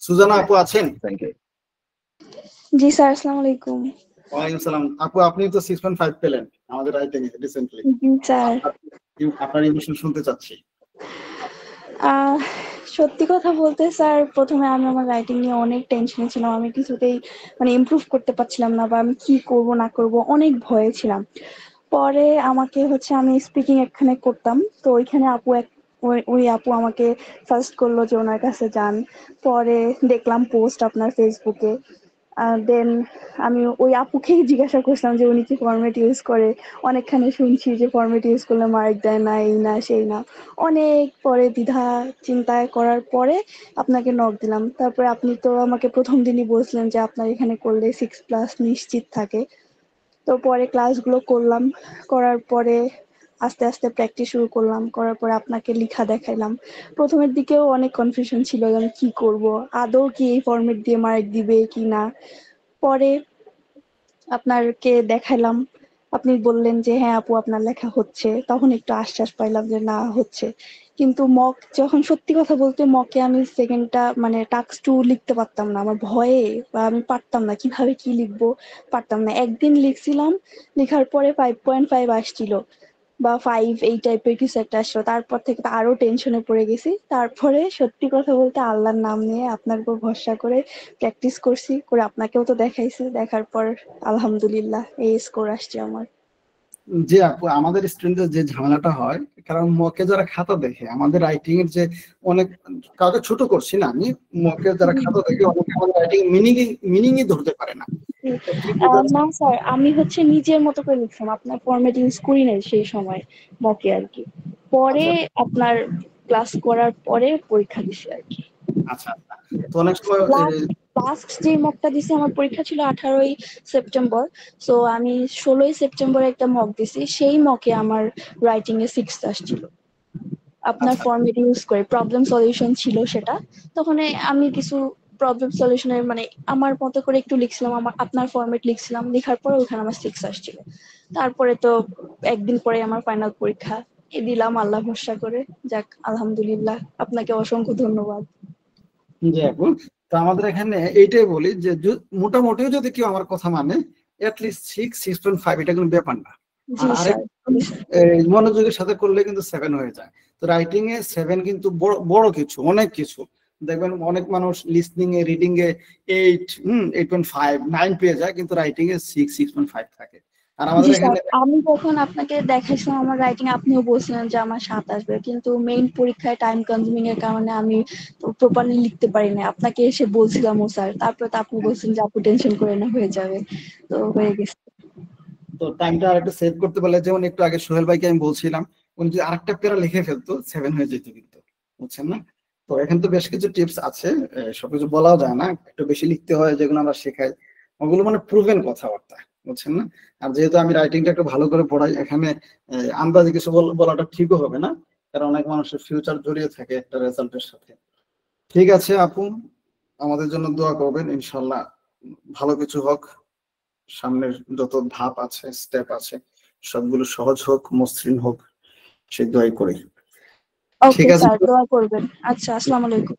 সুজানা আপু আছেন? জি স্যার, আসসালামু আলাইকুম। ওয়ালাইকুম আসসালাম। আপু আপনি তো 6.5 পেলেন আমাদের রাইটিং এ রিসেন্টলি। জি স্যার। আপনার ইমোশন শুনতে চাচ্ছি। আহ সত্যি কথা বলতে স্যার, প্রথমে আমি আমার রাইটিং নিয়ে অনেক টেনশনে ছিলাম। আমি কিছুতেই ইমপ্রুভ করতে পারছিলাম না, বা আমি কি করব না করব অনেক ভয়ে ছিলাম। পরে আমাকে আমি স্পিকিং এখানে করতাম, তো ওইখানে ওই আপু আমাকে সাজেস্ট করলো যে ওনার কাছে যান। পরে দেখলাম পোস্ট আপনার ফেসবুকে, দেন আমি ওই আপুকেই জিজ্ঞাসা করছিলাম যে উনি কি ফরম্যাট ইউজ করে। অনেকখানি শুনছি যে ফরম্যাট ইউজ করলে মার্ক দেয় না, এই না সেই না। অনেক পরে দ্বিধা চিন্তায় করার পরে আপনাকে নক দিলাম। তারপরে আপনি তো আমাকে প্রথম দিনই বলছিলেন যে আপনার এখানে করলে 6+ নিশ্চিত থাকে। তো পরে ক্লাসগুলো করলাম, করার পরে আস্তে আস্তে প্র্যাকটিস শুরু করলাম, করার পরে আপনাকে লিখা দেখাইলাম। প্রথমের দিকেও অনেক কনফিউশন ছিল যে আমি কি করব, আদৌ কি এই ফরম্যাট দিয়ে মার্ক দিবে কি না। পরে আপনাকে দেখাইলাম, আপনি বললেন যে হ্যাঁ আপু আপনার লেখা হচ্ছে, তখন একটু আশ্বাস পাইলাম যে না হচ্ছে। কিন্তু মক যখন, সত্যি কথা বলতে, মকে আমি সেকেন্ডটা টাস্ক 2 লিখতে পারতাম না, আমার ভয়ে, বা আমি পারতাম না, কিভাবে কি লিখবো পারতাম না। একদিন লিখছিলাম, লেখার পরে 5.5 আসছিল, বা 5 এই টাইপের কিছু একটা আসলো। তারপর থেকে তো আরো টেনশনে পড়ে গেছি। তারপরে সত্যি কথা বলতে আল্লাহর নাম নিয়ে আপনার উপর ভরসা করে প্র্যাকটিস করছি, করে আপনাকেও তো দেখাইছি, দেখার পর আলহামদুলিল্লাহ এই স্কোর আসছে আমার। যে আপু আমাদের স্টুডেন্টদের যে ঝামেলাটা হয়, কারণ মকে যারা খাতা দেখে আমাদের রাইটিং এর যে অনেক, কাউকে ছোট করছি না আমি, মকে যারা খাতা দেখে অনেকে আমাদের রাইটিং মিনিংই ধরতে পারে না। না স্যার, আমি নিজের মতো করে লিখছিলাম, আপনার ফরম্যাট ইউজ করি নাই সেই সময় মকে আর কি। পরে আচ্ছা আপনার ক্লাস করার পরে পরীক্ষা দিছি আর কি। আচ্ছা আচ্ছা। তো অনেক সময় লাস্ট যে মকটা দিছি, আমার পরীক্ষা ছিল 18ই সেপ্টেম্বর। সো আমি 16ই সেপ্টেম্বরে একটা মক দিছি, সেই মকে আমার রাইটিং এ 6 আসছিল আপনার আচ্ছা ফরম্যাট ইউজ করে। প্রবলেম সলিউশন ছিল সেটা। তখন আমি কিছু প্রবলেম সলিউশনের আমার মতো করে একটু লিখছিলাম, আপনার ফরম্যাট লিখছিলাম, লেখার পরে ওখানে আমার 6 আসছিল। তারপরে তো একদিন পরে আমার ফাইনাল পরীক্ষা দিলাম আল্লাহ ভরসা করে। যাক আলহামদুলিল্লাহ, আপনাকে অসংখ্য ধন্যবাদ। জি আপু, তো আমাদের এখানে এইটাই বলি যে মোটামুটিও যদি কেউ আমার কথা মানে অ্যাটলিস্ট 6.5 এটা কোনো ব্যাপার না। জি আর আরেক স্যার। মনোযোগের সাথে করলে কিন্তু 7 হয়ে যায়। তো রাইটিং এ 7 কিন্তু বড় কিছু, অনেক কিছু। দেখবেন অনেক মানুষ লিসনিং এ, রিডিং এ 8.5 9 পেয়ে যায়, কিন্তু রাইটিং এ 6.5 থাকে। আর আমাদের জি স্যার, এখানে আমি যখন আপনাকে দেখাইছিলাম আমার রাইটিং, আপনিও বলছিলেন যে আমার 7 আসবে, কিন্তু মেইন পরীক্ষায় টাইম কনজিউমিং এর কারণে আমি প্রপারলি লিখতে পারি না। আপনাকে এসে বলছিলাম ও স্যার, তারপরে তো আপনি বলছেন যে আপু টেনশন করে না, হয়ে যাবে। তো হয়ে গেছে। তো টাইমটা আরেকটু সেভ করতে পারলে, যেমন একটু আগে সোহেল ভাইকে আমি বলছিলাম, উনি যদি আরেকটা প্যারা লিখে ফেলতো 7 হয়ে যেত কিন্তু, বুঝছেন না? তো এখানে তো বেশ কিছু টিপস আছে, সবকিছু বলাও যায় না, একটু বেশি লিখতে হয় যেগুলো আমরা শেখাই, ওগুলো প্রুভেন কথাবার্তা, বুঝছেন না? আর যেহেতু আমি রাইটিংটা একটু ভালো করে পড়াই, এখানে আন্দাজে কিছু বলাটা ঠিকও হবে না, কারণ অনেক মানুষের ফিউচার জড়িয়ে থাকে একটা রেজাল্টের সাথে। ঠিক আছে আপু, আমাদের জন্য দোয়া করবেন, ইনশাল্লাহ ভালো কিছু হোক, সামনের যত ধাপ আছে, স্টেপ আছে, সবগুলো সহজ হোক, মসৃণ হোক, সেই দোয়াই করি। ঠিক ওকে আছে। স্যার, দোয়া করবেন। আচ্ছা, আসসালামু আলাইকুম।